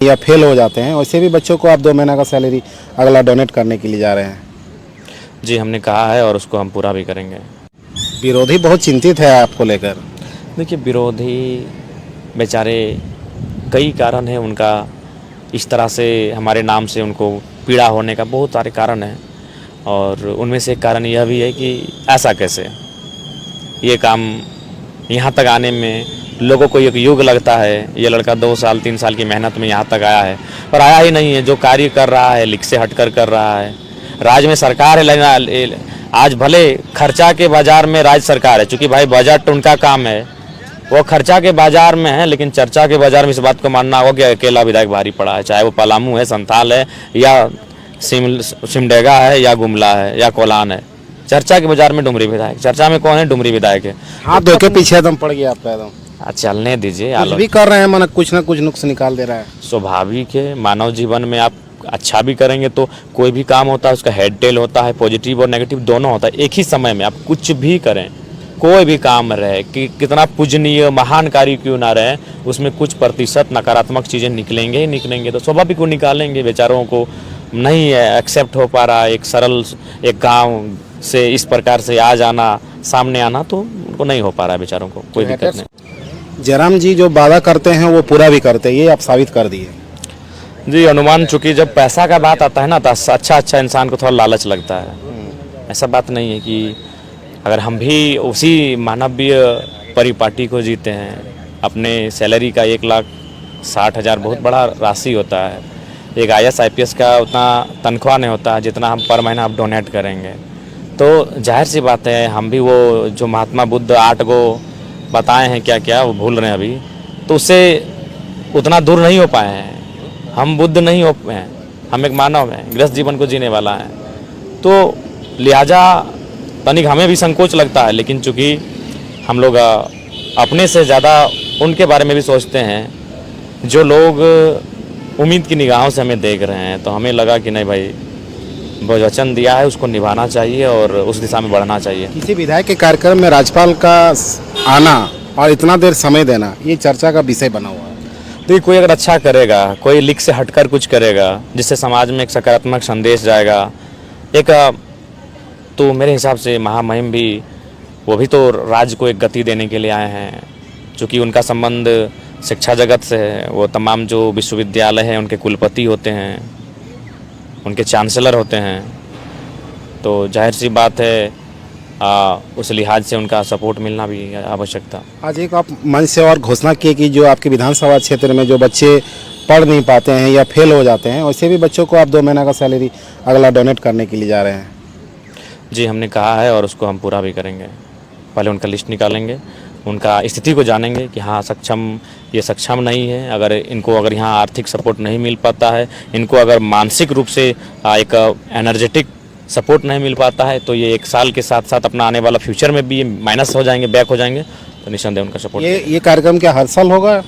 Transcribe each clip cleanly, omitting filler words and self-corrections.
या फेल हो जाते हैं, वैसे भी बच्चों को आप 2 महीना का सैलरी अगला डोनेट करने के लिए जा रहे हैं। जी, हमने कहा है और उसको हम पूरा भी करेंगे। विरोधी बहुत चिंतित है आपको लेकर। देखिए, विरोधी बेचारे कई कारण हैं उनका, इस तरह से हमारे नाम से उनको पीड़ा होने का बहुत सारे कारण हैं और उनमें से एक कारण यह भी है कि ऐसा कैसे ये काम यहाँ तक आने में लोगों को एक युग लगता है। ये लड़का 2 साल 3 साल की मेहनत में यहाँ तक आया है और आया ही नहीं है। जो कार्य कर रहा है लिख से हटकर कर रहा है। राज्य में सरकार है, लेकिन आज भले खर्चा के बाजार में राज्य सरकार है, चूँकि भाई बजट उनका काम है, वो खर्चा के बाजार में है, लेकिन चर्चा के बाजार में इस बात को मानना होगा कि अकेला विधायक भारी पड़ा है, चाहे वो पलामू है, संथाल है या सिमडेगा है या गुमला है या कोलान है। चर्चा के बाजार में डुमरी विधायक, चर्चा में कौन है? डुमरी विधायक है। हाथ धो के पीछे एकदम पड़ गया आपका एकदम। चलने दीजिए, कुछ भी कर रहे हैं, मन कुछ ना कुछ नुक्स निकाल दे रहा है। स्वाभाविक है। मानव जीवन में आप अच्छा भी करेंगे तो कोई भी काम होता है उसका हेड टेल होता है, पॉजिटिव और नेगेटिव दोनों होता है। एक ही समय में आप कुछ भी करें, कोई भी काम रहे कि कितना पूजनीय महान कार्य क्यों ना रहे, उसमें कुछ प्रतिशत नकारात्मक चीज़ें निकलेंगे ही निकलेंगे। तो स्वाभाविक वो निकालेंगे। बेचारों को नहीं एक्सेप्ट हो पा रहा एक सरल एक गांव से इस प्रकार से आ जाना, सामने आना, तो उनको नहीं हो पा रहा है बेचारों को। कोई दिक्कत नहीं। जयराम जी जो वादा करते हैं वो पूरा भी करते हैं, ये आप साबित कर दिए। जी, अनुमान, चूँकि जब पैसा का बात आता है ना तो अच्छा इंसान को थोड़ा लालच लगता है। ऐसा बात नहीं है कि अगर हम भी उसी मानवीय परिपाटी को जीते हैं, अपने सैलरी का 1,60,000 बहुत बड़ा राशि होता है। एक IAS IPS का उतना तनख्वाह नहीं होता है जितना हम पर महीना आप डोनेट करेंगे। तो जाहिर सी बात है हम भी वो जो महात्मा बुद्ध 8 गो बताए हैं क्या क्या वो भूल रहे हैं अभी, तो उससे उतना दूर नहीं हो पाए हैं। हम बुद्ध नहीं हो पाए हैं, हम एक मानव हैं, गृहस्थ जीवन को जीने वाला है। तो लिहाजा तनिक हमें भी संकोच लगता है, लेकिन चूँकि हम लोग अपने से ज़्यादा उनके बारे में भी सोचते हैं जो लोग उम्मीद की निगाहों से हमें देख रहे हैं, तो हमें लगा कि नहीं भाई, वो वचन दिया है उसको निभाना चाहिए और उस दिशा में बढ़ना चाहिए। किसी विधायक के कार्यक्रम में राज्यपाल का आना और इतना देर समय देना, ये चर्चा का विषय बना हुआ है। तो कोई अगर अच्छा करेगा, कोई लिख से हटकर कुछ करेगा जिससे समाज में एक सकारात्मक संदेश जाएगा, एक तो मेरे हिसाब से महामहिम भी वो भी तो राज्य को एक गति देने के लिए आए हैं। चूँकि उनका संबंध शिक्षा जगत से है, वो तमाम जो विश्वविद्यालय हैं उनके कुलपति होते हैं, उनके चांसलर होते हैं, तो जाहिर सी बात है उस लिहाज से उनका सपोर्ट मिलना भी आवश्यक था। आज एक आप मंच से और घोषणा किए कि जो आपके विधानसभा क्षेत्र में जो बच्चे पढ़ नहीं पाते हैं या फेल हो जाते हैं, वैसे भी बच्चों को आप 2 महीना का सैलरी अगला डोनेट करने के लिए जा रहे हैं। जी, हमने कहा है और उसको हम पूरा भी करेंगे। पहले उनका लिस्ट निकालेंगे, उनका स्थिति को जानेंगे कि हाँ ये सक्षम नहीं है। अगर इनको यहाँ आर्थिक सपोर्ट नहीं मिल पाता है, इनको अगर मानसिक रूप से एक एनर्जेटिक सपोर्ट नहीं मिल पाता है, तो ये 1 साल के साथ साथ अपना आने वाला फ्यूचर में भी ये माइनस हो जाएंगे, बैक हो जाएंगे। तो निस्संदेह उनका सपोर्ट। ये कार्यक्रम क्या हर साल होगा?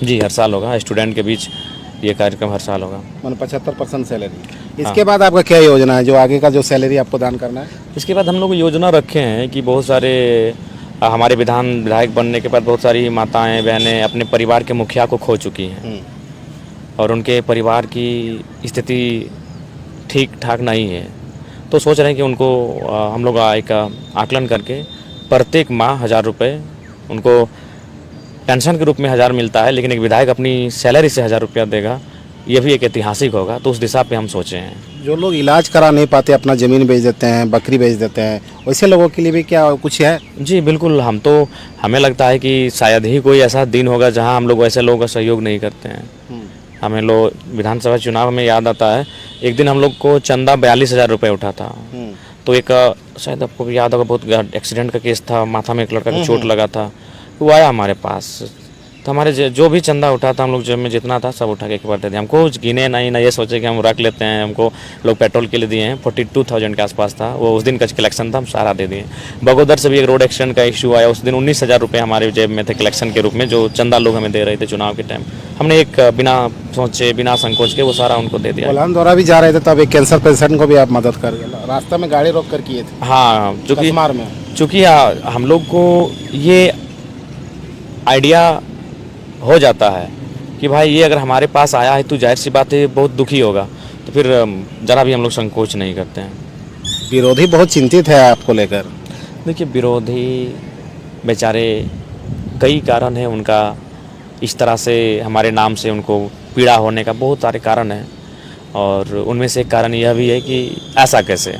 जी, हर साल होगा। स्टूडेंट के बीच ये कार्यक्रम हर साल होगा। 75% सैलरी। इसके बाद आपका क्या योजना है, जो आगे का जो सैलरी आपको दान करना है? इसके बाद हम लोग योजना रखे हैं कि बहुत सारे हमारे विधायक बनने के बाद बहुत सारी माताएं बहनें अपने परिवार के मुखिया को खो चुकी हैं और उनके परिवार की स्थिति ठीक ठाक नहीं है। तो सोच रहे हैं कि उनको हम लोग एक आकलन करके प्रत्येक माह 1,000 रुपये उनको पेंशन के रूप में 1,000 मिलता है, लेकिन एक विधायक अपनी सैलरी से 1,000 रुपया देगा, ये भी एक ऐतिहासिक होगा। तो उस दिशा पे हम सोचे हैं। जो लोग इलाज करा नहीं पाते, अपना ज़मीन बेच देते हैं, बकरी बेच देते हैं, वैसे लोगों के लिए भी क्या कुछ है? जी बिल्कुल। हमें लगता है कि शायद ही कोई ऐसा दिन होगा जहां हम लोग वैसे लोगों का सहयोग नहीं करते हैं। हमें विधानसभा चुनाव में याद आता है, एक दिन हम लोग को चंदा 42,000 रुपये उठा था। तो एक शायद आपको भी याद होगा, बहुत एक्सीडेंट का केस था, माथा में एक लड़का को चोट लगा था, वो आया हमारे पास। तो हमारे जो भी चंदा उठा था हम लोग जेब में जितना था सब उठा के एक बार दे दिया। हमको गिने नहीं ना ये सोचे कि हम रख लेते हैं। हमको लोग पेट्रोल के लिए दिए हैं, 42,000 के आसपास था वो, उस दिन का कलेक्शन था, हम सारा दे दिए। बगोदर से भी एक रोड एक्सीडेंट का इशू आया, उस दिन 19,000 रुपये हमारे जेब में थे कलेक्शन के रूप में, जो चंदा लोग हमें दे रहे थे चुनाव के टाइम। हमने एक बिना सोचे बिना संकोच के वो सारा उनको दे दिया। कोलान द्वारा भी जा रहे थे, तब एक कैंसर पेशेंट को भी आप मदद कर गए, रास्ते में गाड़ी रोक कर किए थे। हाँ, चूँकि हम लोग को ये आइडिया हो जाता है कि भाई ये अगर हमारे पास आया है तो जाहिर सी बात है बहुत दुखी होगा, तो फिर ज़रा भी हम लोग संकोच नहीं करते हैं। विरोधी बहुत चिंतित है आपको लेकर। देखिए विरोधी बेचारे कई कारण हैं उनका, इस तरह से हमारे नाम से उनको पीड़ा होने का बहुत सारे कारण हैं, और उनमें से एक कारण यह भी है कि ऐसा कैसे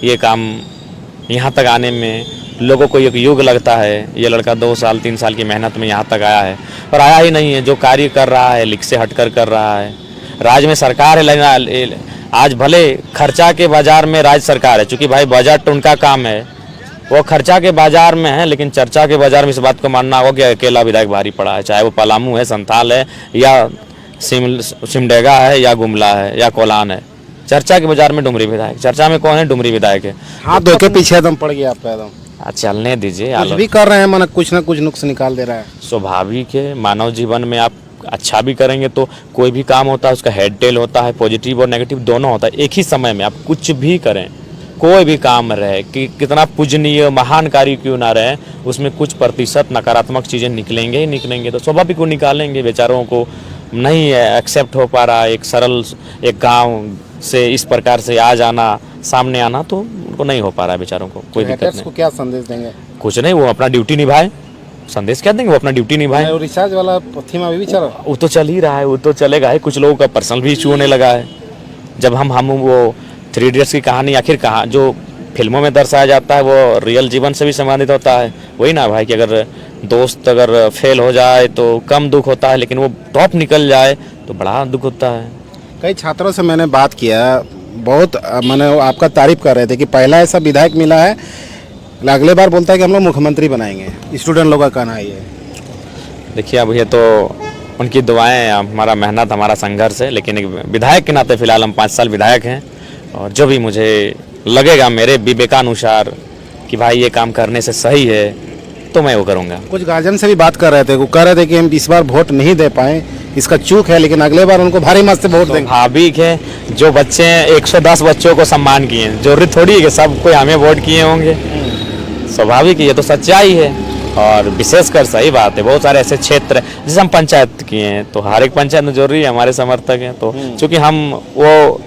ये काम यहाँ तक आने में लोगों को एक युग लगता है। ये लड़का 2 साल 3 साल की मेहनत में यहाँ तक आया है, और आया ही नहीं है। जो कार्य कर रहा है लीक से हटकर कर रहा है। राज्य में सरकार है, आज भले खर्चा के बाजार में राज्य सरकार है, चूँकि भाई बजट उनका काम है, वो खर्चा के बाजार में है, लेकिन चर्चा के बाजार में इस बात को मानना होगा कि अकेला विधायक भारी पड़ा है, चाहे वो पलामू है, संथाल है, या सिमडेगा है, या गुमला है, या कोलान है। चर्चा के बाजार में डुमरी विधायक, चर्चा में कौन है? डुमरी विधायक है। हाथ धो के पीछे एकदम पड़ गया आपका एकदम। चलने दीजिए, कुछ भी कर रहे हैं मन कुछ ना कुछ नुक्स निकाल दे रहा है। स्वाभाविक है, मानव जीवन में आप अच्छा भी करेंगे तो कोई भी काम होता है उसका हेड टेल होता है, पॉजिटिव और नेगेटिव दोनों होता है। एक ही समय में आप कुछ भी करें, कोई भी काम रहे कि कितना पूजनीय महान कार्य क्यों ना रहे, उसमें कुछ प्रतिशत नकारात्मक चीज़ें निकलेंगे ही निकलेंगे, तो स्वाभाविक वो निकालेंगे। बेचारों को नहीं एक्सेप्ट हो पा रहा है एक सरल एक गांव से इस प्रकार से आ जाना, सामने आना, तो उनको नहीं हो पा रहा है बेचारों को। कोई दिक्कत नहीं। को क्या संदेश देंगे? कुछ नहीं, वो अपना ड्यूटी निभाए। संदेश क्या देंगे? वो अपना ड्यूटी निभाए। वो रिचार्ज वाला थीम अभी भी चल रहा है? वो तो चल ही रहा है, वो तो चलेगा ही। कुछ लोगों का पर्सनल भी इशू होने लगा है। जब हम वो 3 इडियट्स की कहानी आखिर कहाँ जो फिल्मों में दर्शाया जाता है वो रियल जीवन से भी संबंधित होता है। वही ना भाई कि अगर दोस्त अगर फेल हो जाए तो कम दुख होता है, लेकिन वो टॉप निकल जाए तो बड़ा दुख होता है। कई छात्रों से मैंने बात किया, बहुत मैंने आपका तारीफ कर रहे थे कि पहला ऐसा विधायक मिला है, अगले बार बोलता है कि हम लोग मुख्यमंत्री बनाएंगे। स्टूडेंट लोगों का कहना है ये। देखिए अब ये तो उनकी दुआएं, हमारा मेहनत, हमारा संघर्ष है, लेकिन एक विधायक के नाते फिलहाल हम 5 साल विधायक हैं, और जो भी मुझे लगेगा मेरे विवेकानुसार कि भाई ये काम करने से सही है तो मैं वो करूँगा। कुछ गार्जियन से भी बात कर रहे थे, वो कह रहे थे कि हम इस बार वोट नहीं दे पाए, इसका चूक है, लेकिन अगले बार उनको भारी मत से वोट देंगे। स्वाभाविक है, जो बच्चे 110 बच्चों को सम्मान किए हैं, जरूरी थोड़ी है कि सब कोई हमें वोट किए होंगे। स्वाभाविक है, ये तो सच्चाई है। और विशेषकर सही बात है, बहुत सारे ऐसे क्षेत्र जैसे हम पंचायत किए हैं, तो हर एक पंचायत में जरूरी है हमारे समर्थक हैं, तो चूँकि हम वो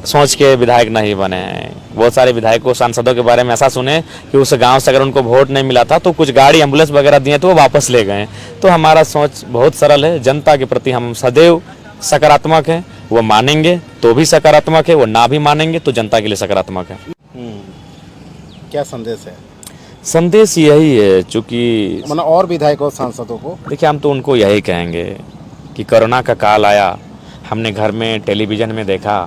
सोच के विधायक नहीं बने हैं। बहुत सारे विधायकों सांसदों के बारे में ऐसा सुने कि उस गांव से अगर उनको वोट नहीं मिला था तो कुछ गाड़ी एम्बुलेंस वगैरह दिए तो वो वापस ले गए। तो हमारा सोच बहुत सरल है, जनता के प्रति हम सदैव सकारात्मक हैं। वो मानेंगे तो भी सकारात्मक है, वो ना भी मानेंगे तो जनता के लिए सकारात्मक है। क्या संदेश है? संदेश यही है, चूँकि मतलब और विधायकों सांसदों को देखिए हम तो उनको यही कहेंगे कि कोरोना का काल आया, हमने घर में टेलीविज़न में देखा,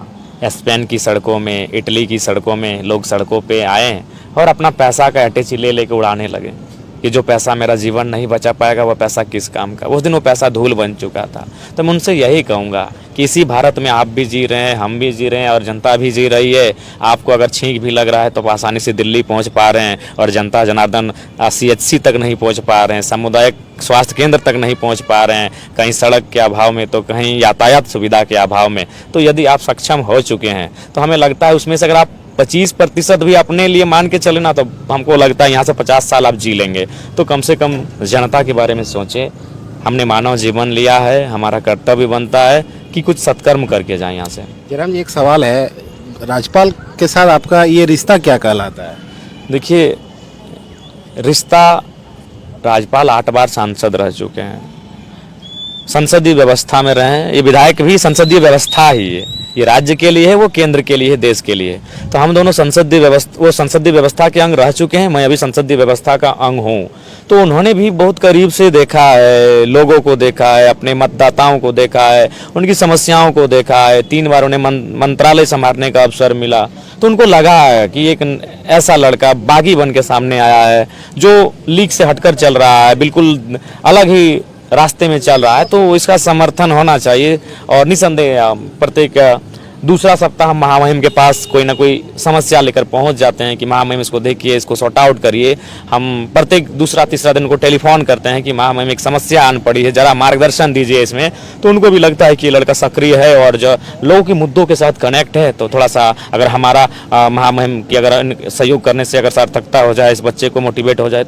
स्पेन की सड़कों में, इटली की सड़कों में लोग सड़कों पे आए और अपना पैसा का अटैची ले लेके उड़ाने लगे कि जो पैसा मेरा जीवन नहीं बचा पाएगा वो पैसा किस काम का। उस दिन वो पैसा धूल बन चुका था। तो मैं उनसे यही कहूँगा कि इसी भारत में आप भी जी रहे हैं, हम भी जी रहे हैं, और जनता भी जी रही है। आपको अगर छींक भी लग रहा है तो आसानी से दिल्ली पहुँच पा रहे हैं, और जनता जनार्दन CHC तक नहीं पहुँच पा रहे हैं, सामुदायिक स्वास्थ्य केंद्र तक नहीं पहुँच पा रहे हैं, कहीं सड़क के अभाव में तो कहीं यातायात सुविधा के अभाव में। तो यदि आप सक्षम हो चुके हैं तो हमें लगता है उसमें से अगर आप 25% भी अपने लिए मान के चले ना, तो हमको लगता है यहाँ से 50 साल आप जी लेंगे। तो कम से कम जनता के बारे में सोचें। हमने मानव जीवन लिया है, हमारा कर्तव्य बनता है कि कुछ सत्कर्म करके जाएं यहाँ से। जयराम जी, एक सवाल है, राज्यपाल के साथ आपका ये रिश्ता क्या कहलाता है? देखिए रिश्ता, राज्यपाल 8 बार सांसद रह चुके हैं, संसदीय व्यवस्था में रहे हैं। ये विधायक भी संसदीय व्यवस्था ही है, ये राज्य के लिए है, वो केंद्र के लिए है, देश के लिए। तो हम दोनों वो संसदीय व्यवस्था के अंग रह चुके हैं, मैं अभी संसदीय व्यवस्था का अंग हूँ। तो उन्होंने भी बहुत करीब से देखा है, लोगों को देखा है, अपने मतदाताओं को देखा है, उनकी समस्याओं को देखा है। 3 बार उन्हें मंत्रालय संभालने का अवसर मिला, तो उनको लगा है कि एक ऐसा लड़का बागी बन के सामने आया है जो लीक से हटकर चल रहा है, बिल्कुल अलग ही रास्ते में चल रहा है, तो इसका समर्थन होना चाहिए। और निसंदेह प्रत्येक दूसरा सप्ताह हम महामहिम के पास कोई ना कोई समस्या लेकर पहुंच जाते हैं कि महामहिम इसको देखिए, इसको सॉर्ट आउट करिए। हम प्रत्येक दूसरा तीसरा दिन को टेलीफोन करते हैं कि महामहिम एक समस्या आन पड़ी है, जरा मार्गदर्शन दीजिए इसमें। तो उनको भी लगता है कि ये लड़का सक्रिय है और जो लोगों के मुद्दों के साथ कनेक्ट है। तो थोड़ा सा अगर हमारा महामहिम की अगर सहयोग करने से अगर सार्थकता हो जाए, इस बच्चे को मोटिवेट हो जाए तो